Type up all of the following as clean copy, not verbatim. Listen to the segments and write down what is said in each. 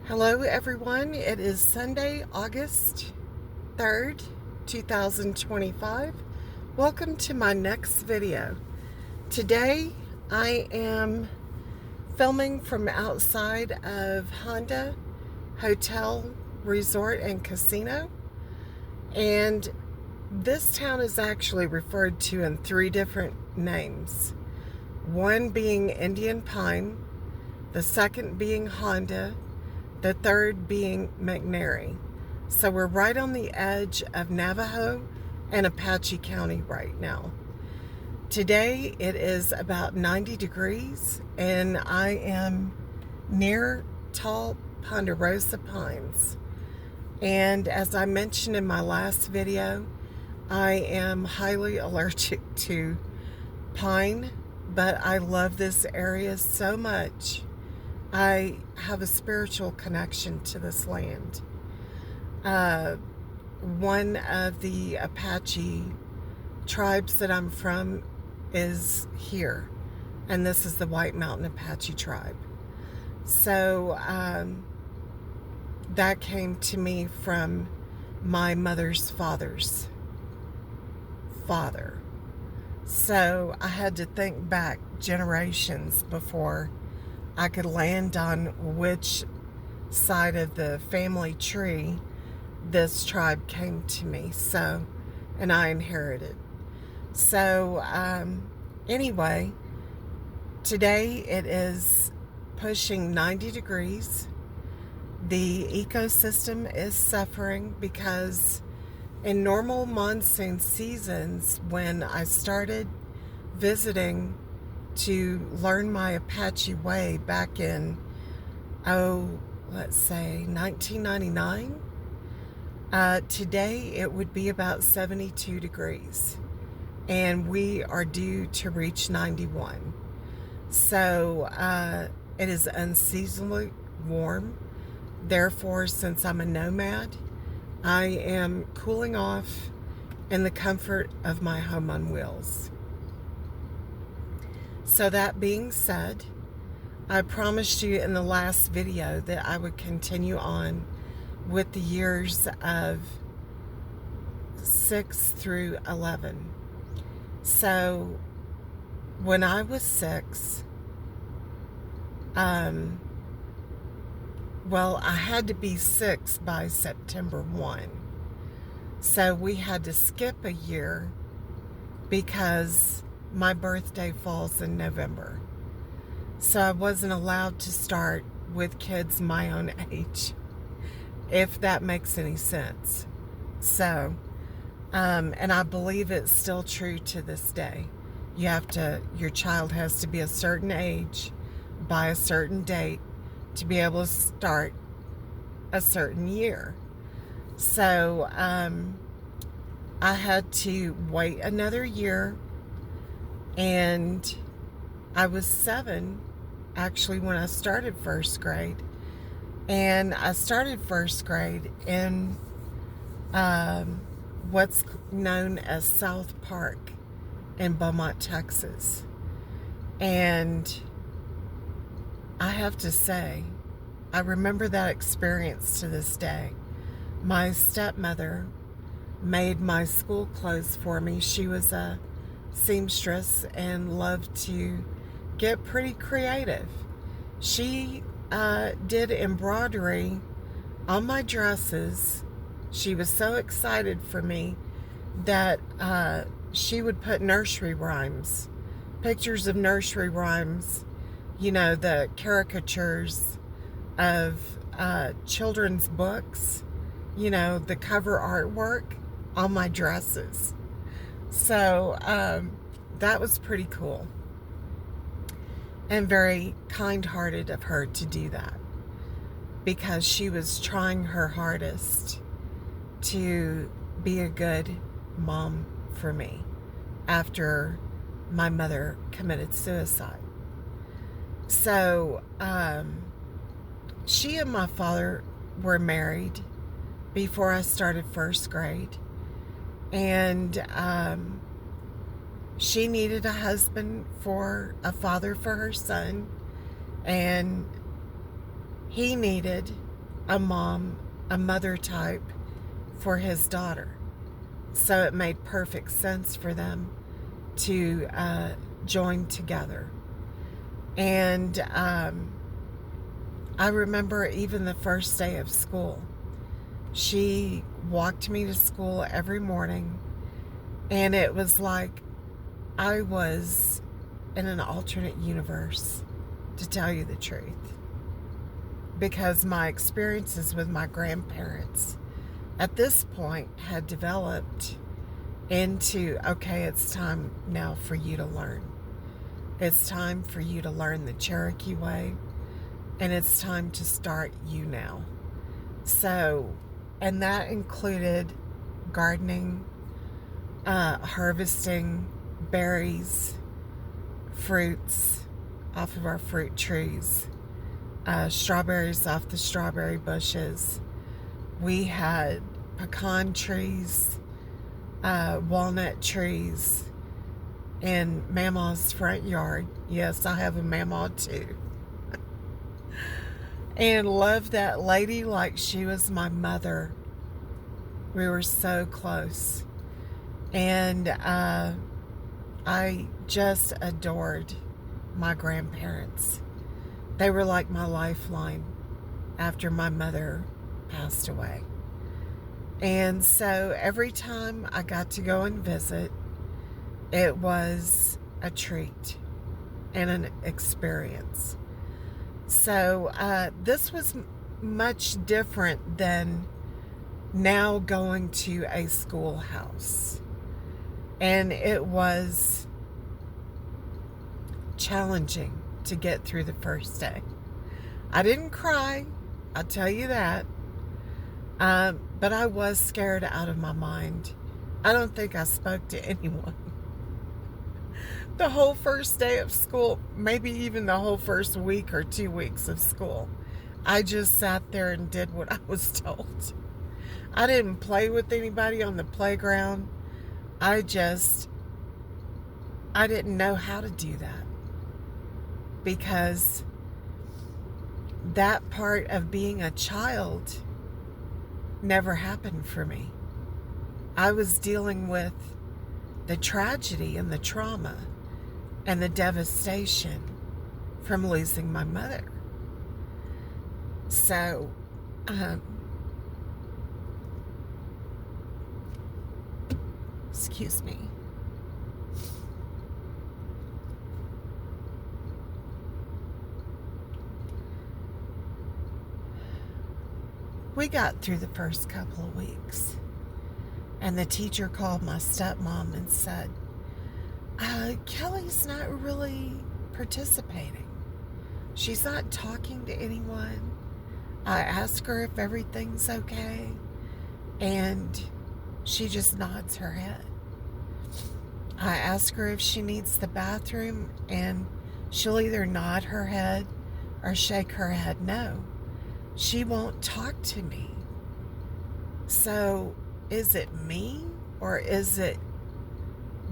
Hello everyone, it is Sunday, August 3rd, 2025. Welcome to my next video. Today I am filming from outside of Honda Hotel, Resort and Casino, and this town is actually referred to in three different names. One being Indian Pine, the second being Honda, the third being McNary. So we're right on the edge of Navajo and Apache County right now. Today it is about 90 degrees and I am near tall ponderosa pines. And as I mentioned in my last video, I am highly allergic to pine, but I love this area so much. I have a spiritual connection to this land. One of the Apache tribes that I'm from is here, and this is the White Mountain Apache tribe. So that came to me from my mother's father's father. So I had to think back generations before I could land on which side of the family tree this tribe came to me. So, and I inherited. So, anyway, today it is pushing 90 degrees. The ecosystem is suffering because in normal monsoon seasons, when I started visiting to learn my Apache way back in, let's say 1999, today it would be about 72 degrees and we are due to reach 91. So it is unseasonably warm. Therefore, since I'm a nomad, I am cooling off in the comfort of my home on wheels. So that being said, I promised you in the last video that I would continue on with the years of 6 through 11. So when I was 6, well, I had to be 6 by September 1. So we had to skip a year because my birthday falls in November. So I wasn't allowed to start with kids my own age, if that makes any sense. So, and I believe it's still true to this day. Your child has to be a certain age by a certain date to be able to start a certain year. So, I had to wait another year. And I was 7 actually when I started first grade. And I started first grade in what's known as South Park in Beaumont, Texas. And I have to say, I remember that experience to this day. My stepmother made my school clothes for me. She was a seamstress and loved to get pretty creative. She did embroidery on my dresses. She was so excited for me that she would put nursery rhymes, pictures of nursery rhymes, the caricatures of children's books, the cover artwork on my dresses. So that was pretty cool and very kind-hearted of her to do that, because she was trying her hardest to be a good mom for me after my mother committed suicide. So she and my father were married before I started first grade. And she needed a husband for a father for her son, and he needed a mom, a mother type for his daughter. So it made perfect sense for them to join together. And I remember even the first day of school, she walked me to school every morning, and it was like I was in an alternate universe, to tell you the truth, because my experiences with my grandparents at this point had developed into, okay, it's time now for you to learn. It's time for you to learn the Cherokee way, and it's time to start you now. So, and that included gardening, harvesting berries, fruits off of our fruit trees, strawberries off the strawberry bushes. We had pecan trees, walnut trees in Mama's front yard. Yes, I have a Mama too. And loved that lady like she was my mother. We were so close. And I just adored my grandparents. They were like my lifeline after my mother passed away. And so every time I got to go and visit, it was a treat and an experience. So this was much different than now going to a schoolhouse. And it was challenging to get through the first day. I didn't cry, I'll tell you that. But I was scared out of my mind. I don't think I spoke to anyone. The whole first day of school, maybe even the whole first week or 2 weeks of school, I just sat there and did what I was told. I didn't play with anybody on the playground. I didn't know how to do that, because that part of being a child never happened for me. I was dealing with the tragedy and the trauma and the devastation from losing my mother. So, excuse me. We got through the first couple of weeks, and the teacher called my stepmom and said, Kelly's not really participating. She's not talking to anyone. I asked her if everything's okay, and she just nods her head. I ask her if she needs the bathroom, and she'll either nod her head or shake her head no. She won't talk to me. So, is it me, or is it,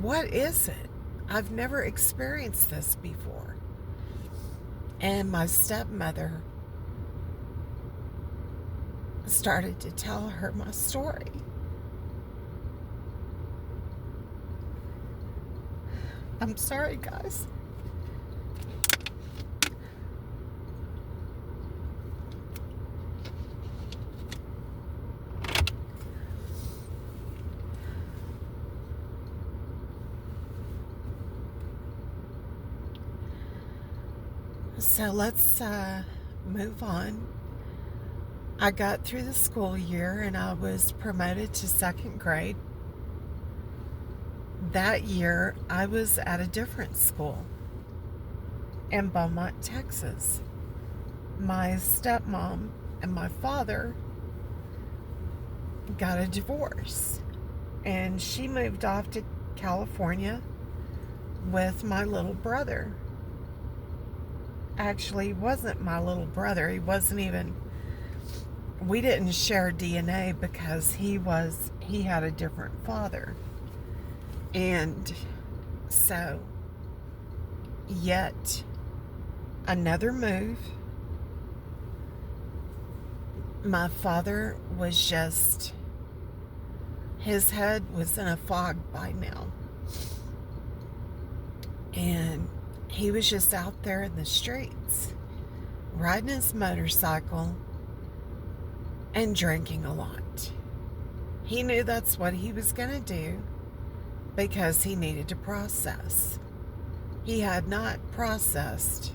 what is it? I've never experienced this before. And my stepmother started to tell her my story. I'm sorry, guys. So let's move on. I got through the school year and I was promoted to second grade. That year, I was at a different school in Beaumont, Texas. My stepmom and my father got a divorce, and she moved off to California with my little brother. Actually, he wasn't my little brother. He wasn't even, we didn't share DNA because he had a different father. And so, yet another move. My father was just, his head was in a fog by now. And he was just out there in the streets, riding his motorcycle and drinking a lot. He knew that's what he was going to do because he needed to process. He had not processed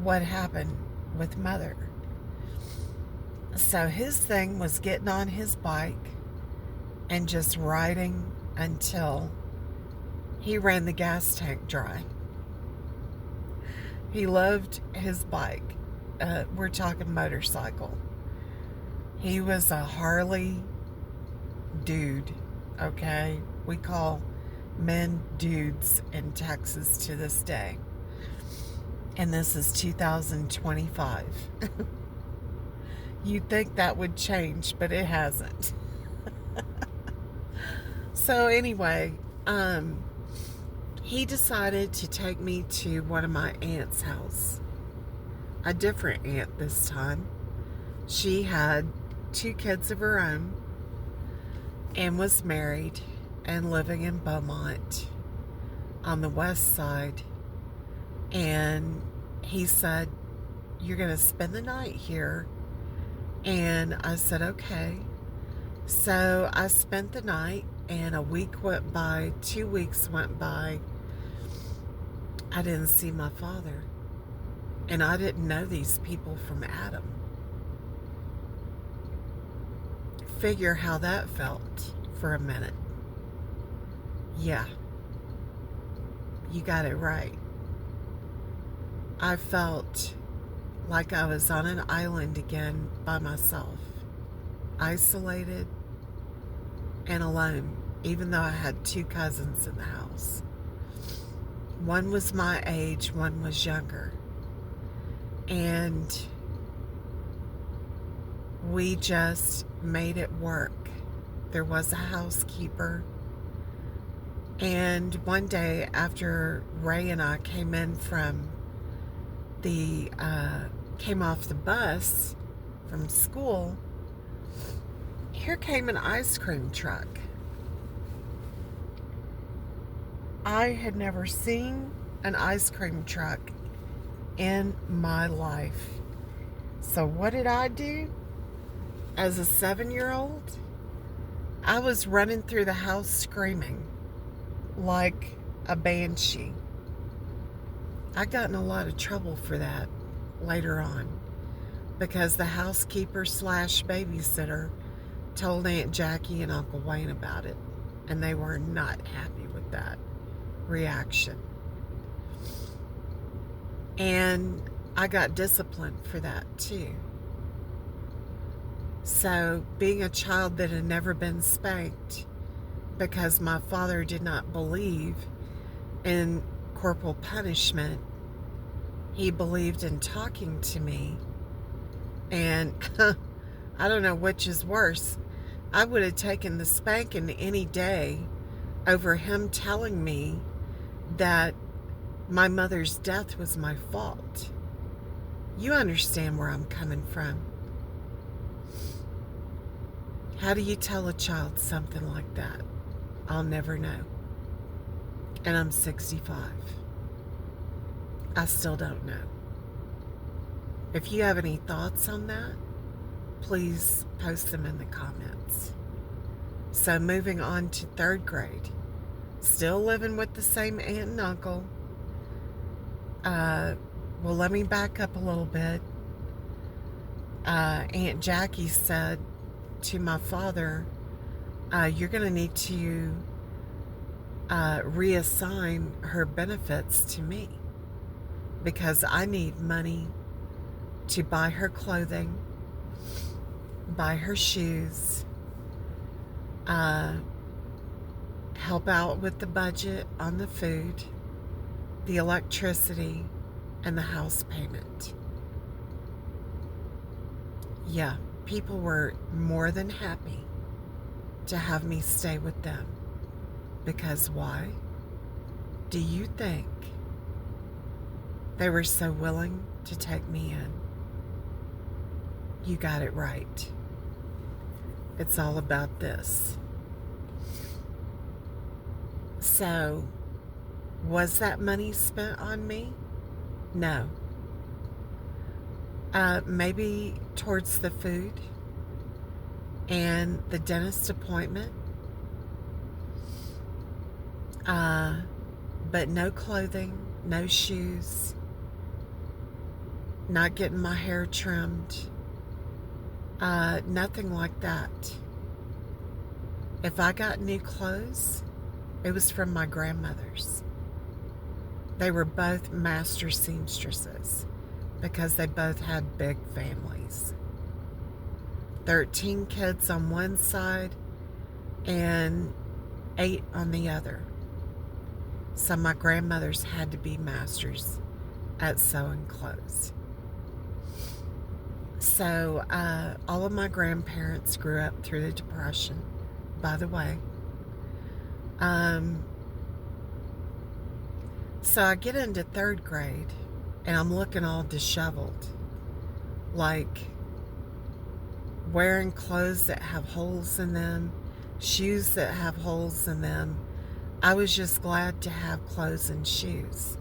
what happened with Mother. So his thing was getting on his bike and just riding until he ran the gas tank dry. He loved his bike. We're talking motorcycle. He was a Harley dude, okay? We call men dudes in Texas to this day. And this is 2025. You'd think that would change, but it hasn't. So anyway, he decided to take me to one of my aunt's house. A different aunt this time. She had 2 kids of her own and was married and living in Beaumont on the west side. And he said, "You're going to spend the night here." And I said, okay. So I spent the night, and a week went by, 2 weeks went by. I didn't see my father. And I didn't know these people from Adam. Figure how that felt for a minute. Yeah, you got it right. I felt like I was on an island again by myself, isolated and alone, even though I had 2 cousins in the house. One was my age, one was younger. And we just made it work. There was a housekeeper. And one day after Ray and I came in from came off the bus from school, here came an ice cream truck. I had never seen an ice cream truck in my life. So what did I do? As a 7-year-old, I was running through the house screaming like a banshee. I got in a lot of trouble for that later on because the housekeeper / babysitter told Aunt Jackie and Uncle Wayne about it, and they were not happy with that reaction. And I got disciplined for that too. So being a child that had never been spanked because my father did not believe in corporal punishment, he believed in talking to me. And I don't know which is worse. I would have taken the spanking any day over him telling me that my mother's death was my fault. You understand where I'm coming from. How do you tell a child something like that? I'll never know. And I'm 65. I still don't know. If you have any thoughts on that, please post them in the comments. So moving on to 3rd grade. Still living with the same aunt and uncle. Well, let me back up a little bit. Aunt Jackie said to my father, you're going to need to reassign her benefits to me because I need money to buy her clothing, buy her shoes, help out with the budget on the food, the electricity, and the house payment. Yeah, people were more than happy to have me stay with them. Because why? Do you think they were so willing to take me in? You got it right. It's all about this. So, was that money spent on me? No. Maybe towards the food and the dentist appointment. But no clothing, no shoes, not getting my hair trimmed, nothing like that. If I got new clothes, it was from my grandmothers. They were both master seamstresses because they both had big families. 13 kids on one side and 8 on the other. So my grandmothers had to be masters at sewing clothes. So all of my grandparents grew up through the Depression, by the way. So I get into 3rd grade and I'm looking all disheveled, like wearing clothes that have holes in them, shoes that have holes in them. I was just glad to have clothes and shoes.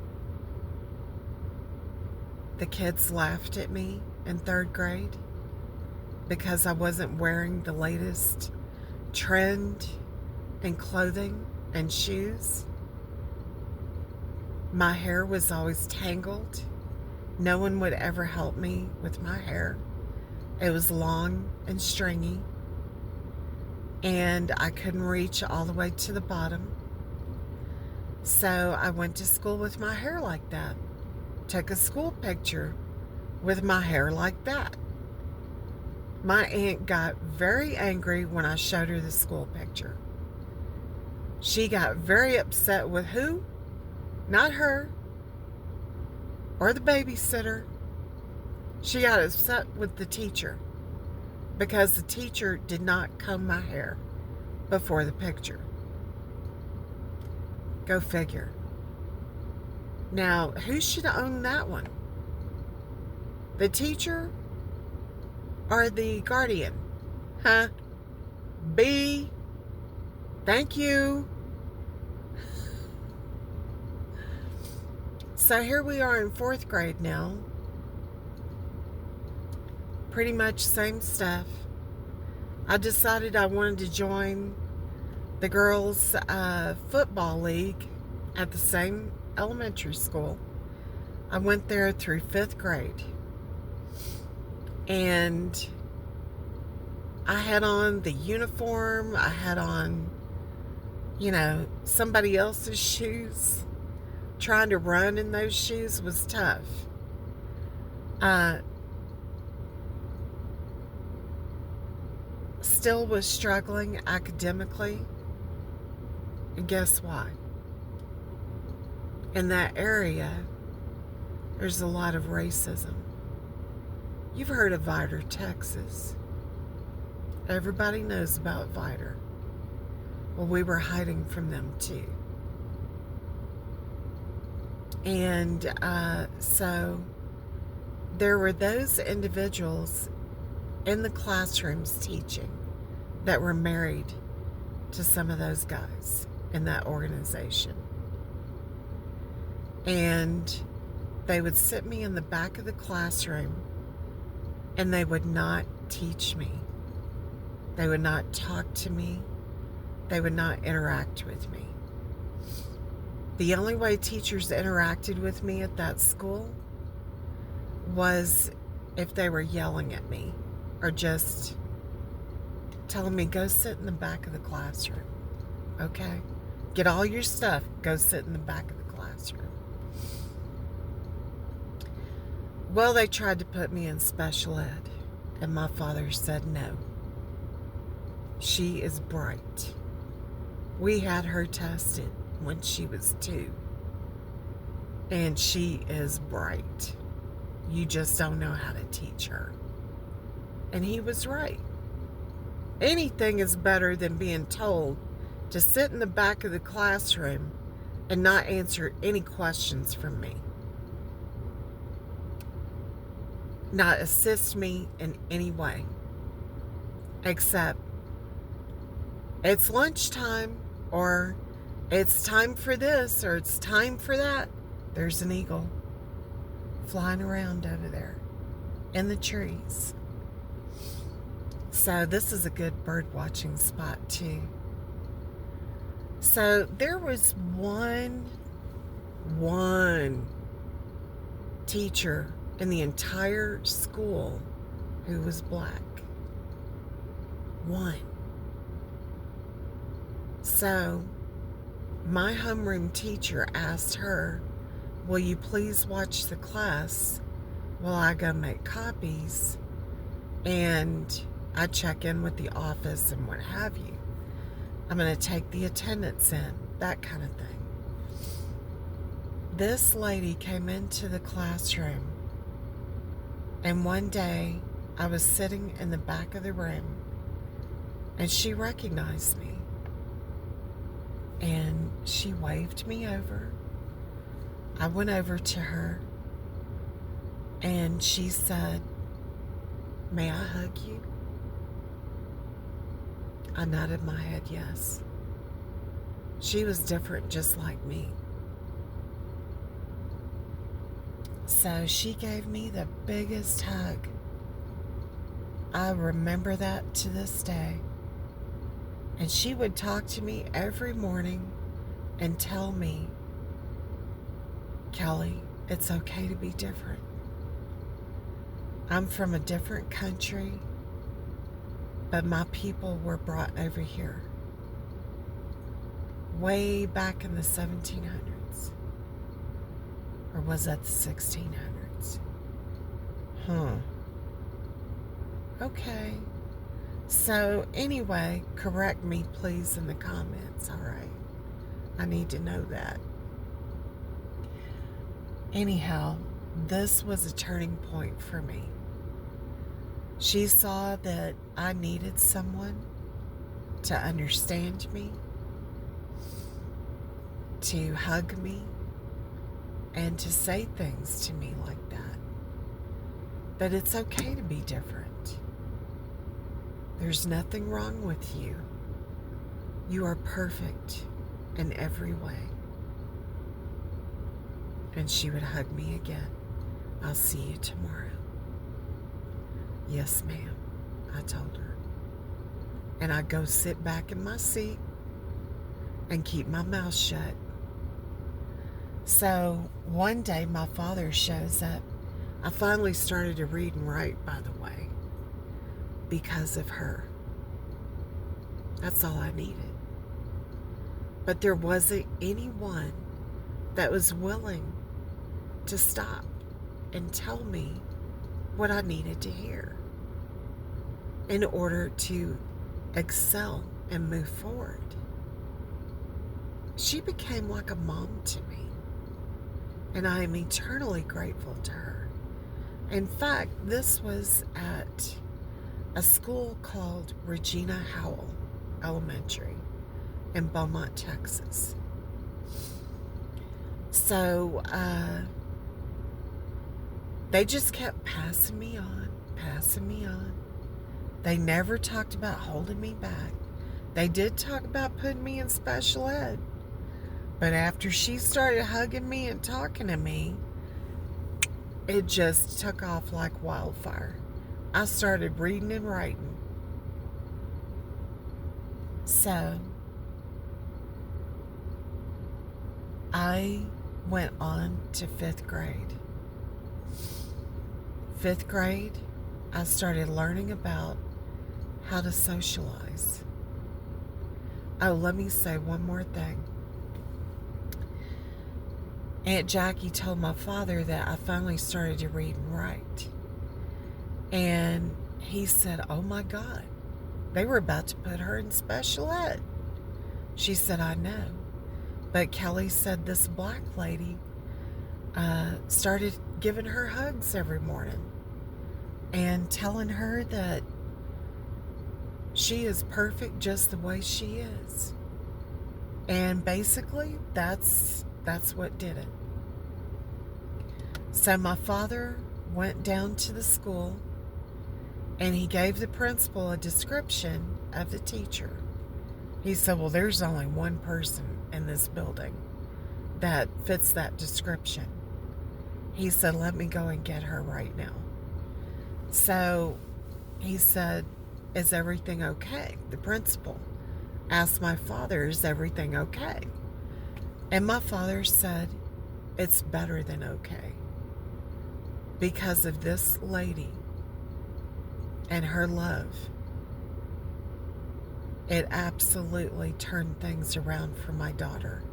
The kids laughed at me in 3rd grade because I wasn't wearing the latest trend in clothing and shoes. My hair was always tangled. No one would ever help me with my hair. It was long and stringy, and I couldn't reach all the way to the bottom. So I went to school with my hair like that. Took a school picture with my hair like that. My aunt got very angry when I showed her the school picture. She got very upset with who? Not her or the babysitter. She got upset with the teacher because the teacher did not comb my hair before the picture. Go figure. Now, who should own that one? The teacher or the guardian? Huh? B. Thank you. So here we are in 4th grade now. Pretty much same stuff. I decided I wanted to join the girls' football league at the same elementary school. I went there through 5th grade. And I had on the uniform. I had on, somebody else's shoes. Trying to run in those shoes was tough. Still was struggling academically. And guess why? In that area, there's a lot of racism. You've heard of Vidor, Texas. Everybody knows about Vidor. Well, we were hiding from them too. And so there were those individuals in the classrooms teaching that were married to some of those guys in that organization. And they would sit me in the back of the classroom and they would not teach me. They would not talk to me. They would not interact with me. The only way teachers interacted with me at that school was if they were yelling at me or just telling me, go sit in the back of the classroom. Okay? Get all your stuff. Go sit in the back of the classroom. Well, they tried to put me in special ed, and my father said no. She is bright. We had her tested when she was 2. And she is bright. You just don't know how to teach her. And he was right. Anything is better than being told to sit in the back of the classroom and not answer any questions from me. not assist me in any way, except it's lunchtime, or it's time for this, or it's time for that. There's an eagle flying around over there in the trees. So this is a good bird watching spot too. So there was one teacher in the entire school who was black. One. So my homeroom teacher asked her, will you please watch the class while I go make copies and I check in with the office and what have you. I'm going to take the attendance in, that kind of thing. This lady came into the classroom, and one day I was sitting in the back of the room and she recognized me and she waved me over. I went over to her and she said, may I hug you? I nodded my head yes. She was different just like me. So she gave me the biggest hug. I remember that to this day. And she would talk to me every morning and tell me, Kelly, it's okay to be different. I'm from a different country, but my people were brought over here way back in the 1700s. Or was that the 1600s? Okay. So anyway, correct me please in the comments, all right? I need to know that. Anyhow, this was a turning point for me. She saw that I needed someone to understand me, to hug me, and to say things to me like that. That it's okay to be different. There's nothing wrong with you. You are perfect in every way. And she would hug me again. I'll see you tomorrow. Yes, ma'am, I told her. And I'd go sit back in my seat and keep my mouth shut. So one day my father shows up. I finally started to read and write, by the way, because of her. That's all I needed. But there wasn't anyone that was willing to stop and tell me what I needed to hear in order to excel and move forward. She became like a mom to me, and I am eternally grateful to her. In fact, this was at a school called Regina Howell Elementary in Beaumont, Texas. So they just kept passing me on. They never talked about holding me back. They did talk about putting me in special ed. But after she started hugging me and talking to me, it just took off like wildfire. I started reading and writing. So I went on to 5th grade. 5th grade, I started learning about how to socialize. Oh, let me say one more thing. Aunt Jackie told my father that I finally started to read and write. And he said, oh my God, they were about to put her in special ed. She said, I know. But Kelly said this black lady started giving her hugs every morning and telling her that she is perfect just the way she is. And basically, that's what did it. So my father went down to the school and he gave the principal a description of the teacher. He said, well, there's only one person in this building that fits that description. He said, let me go and get her right now. So he said, is everything okay? The principal asked my father, is everything okay? And my father said, it's better than okay. Because of this lady and her love, it absolutely turned things around for my daughter.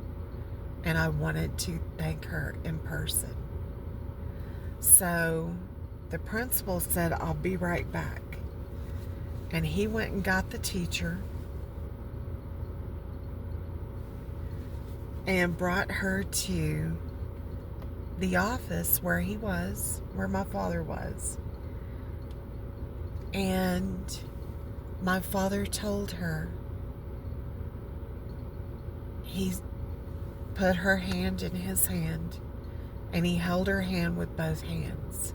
And I wanted to thank her in person. So the principal said, I'll be right back. And he went and got the teacher and brought her to the office where he was, where my father was. And my father told her, he put her hand in his hand and he held her hand with both hands.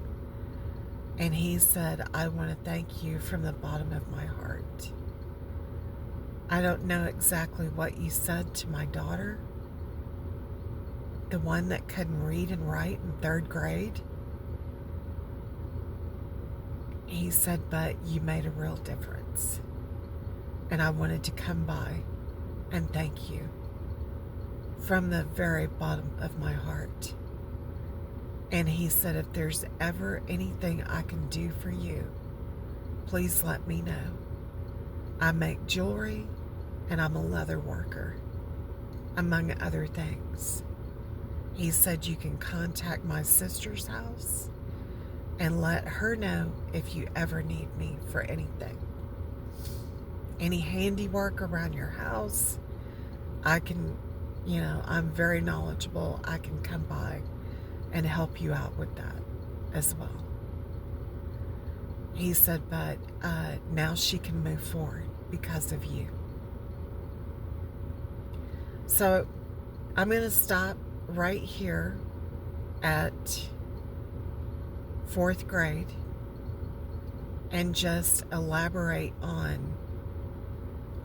And he said, I want to thank you from the bottom of my heart. I don't know exactly what you said to my daughter, the one that couldn't read and write in 3rd grade. He said, but you made a real difference. And I wanted to come by and thank you from the very bottom of my heart. And he said, if there's ever anything I can do for you, please let me know. I make jewelry and I'm a leather worker, among other things. He said, you can contact my sister's house and let her know if you ever need me for anything. Any handiwork around your house, I can, I'm very knowledgeable. I can come by and help you out with that as well. He said, but now she can move forward because of you. So I'm going to stop right here at 4th grade and just elaborate on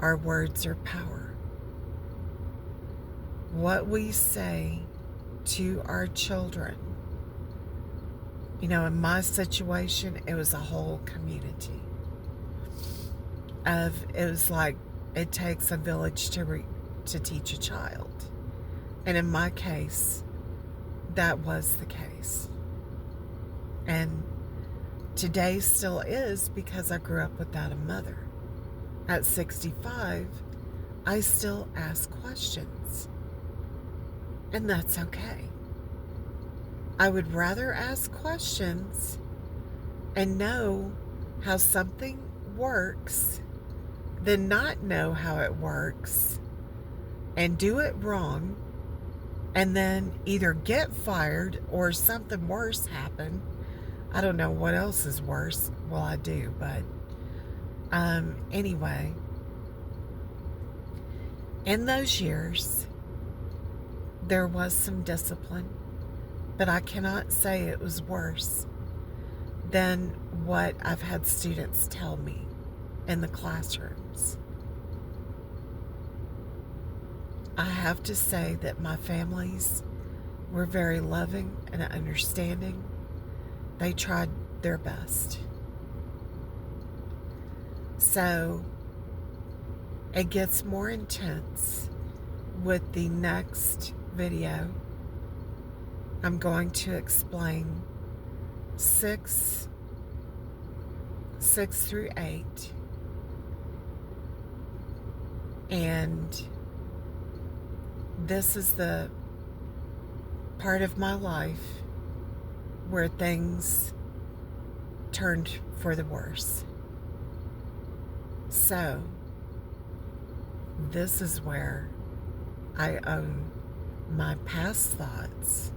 our words are power. What we say to our children. In my situation, it was a whole community. It was like it takes a village to teach a child. And in my case, that was the case. And today still is, because I grew up without a mother. At 65, I still ask questions. And that's okay. I would rather ask questions and know how something works than not know how it works and do it wrong and then either get fired or something worse happen. I don't know what else is worse. Well, I do, but anyway, in those years, there was some discipline, but I cannot say it was worse than what I've had students tell me in the classrooms. I have to say that my families were very loving and understanding. They tried their best. So it gets more intense with the next video. I'm going to explain 6 through 8, and this is the part of my life where things turned for the worse. So this is where I own my past thoughts,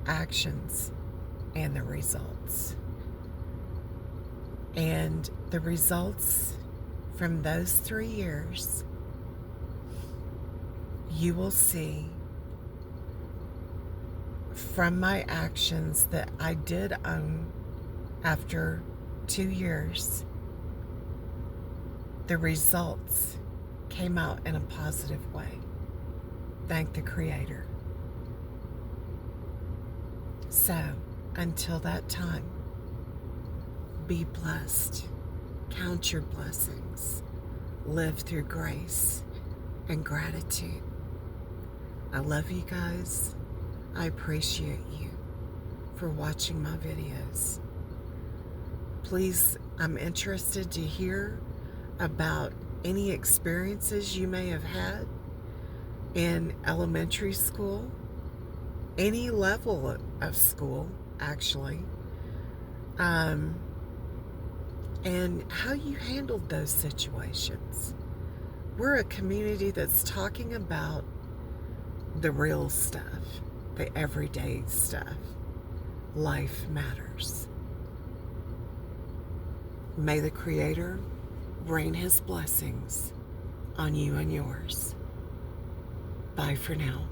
actions, and the results. And the results from those 3 years, you will see from my actions that I did own after 2 years, the results came out in a positive way. Thank the Creator. So, until that time, be blessed. Count your blessings. Live through grace and gratitude. I love you guys. I appreciate you for watching my videos. Please, I'm interested to hear about any experiences you may have had in elementary school, any level of school, actually, and how you handled those situations. We're a community that's talking about the real stuff, the everyday stuff. Life matters. May the Creator rain His blessings on you and yours. Bye for now.